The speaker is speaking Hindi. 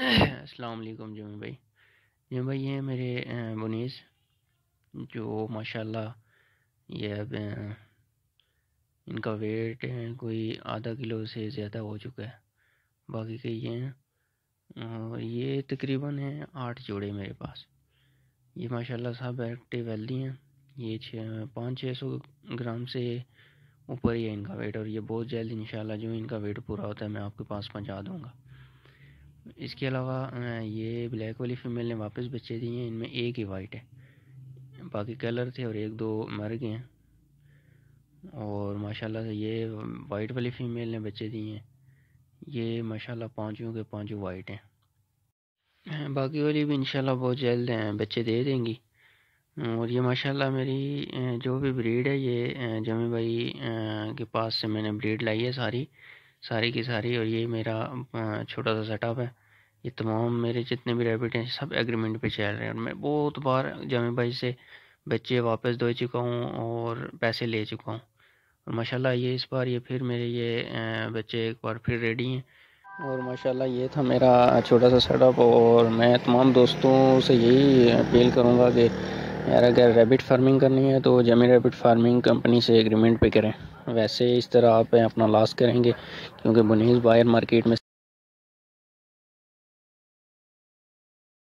अस्सलाम वालेकुम जुमे भाई। जुमे भाई ये मेरे मुनीस जो माशाल्लाह ये अब इनका वेट कोई आधा किलो से ज़्यादा हो चुका है। बाकी के ये हैं और ये तकरीबन है 8 जोड़े मेरे पास। ये माशाल्लाह सब एक्टिव हेल्दी हैं। ये 500-600 ग्राम से ऊपर ही है इनका वेट और ये बहुत जल्द इंशाल्लाह जो इनका वेट पूरा होता है मैं आपके पास पहुंचा दूंगा। इसके अलावा ये ब्लैक वाली फ़ीमेल ने वापस बच्चे दिए हैं। इनमें एक ही वाइट है, बाकी कलर थे और एक दो मर गए हैं। और माशाल्लाह से ये वाइट वाली फ़ीमेल ने बच्चे दिए हैं। ये माशाल्लाह पांचों के पांचों वाइट हैं। बाकी वाली भी इंशाल्लाह बहुत जल्द हैं बच्चे दे देंगी। और ये माशाल्लाह मेरी जो भी ब्रीड है ये जमी भाई के पास से मैंने ब्रीड लाई है सारी सारी की सारी। और ये मेरा छोटा सा सेटअप है। ये तमाम मेरे जितने भी रैबिट हैं सब एग्रीमेंट पे चल रहे हैं और मैं बहुत बार जमी भाई से बच्चे वापस दे चुका हूँ और पैसे ले चुका हूँ। और माशाल्लाह ये इस बार ये फिर मेरे ये बच्चे एक बार फिर रेडी हैं। और माशाल्लाह ये था मेरा छोटा सा सेटअप। और मैं तमाम दोस्तों से यही अपील करूँगा कि यार अगर रैबिट फार्मिंग करनी है तो जमी रैबिट फार्मिंग कंपनी से एग्रीमेंट पे करें। वैसे इस तरह आप अपना लॉस करेंगे क्योंकि बुनीस बाहर मार्केट में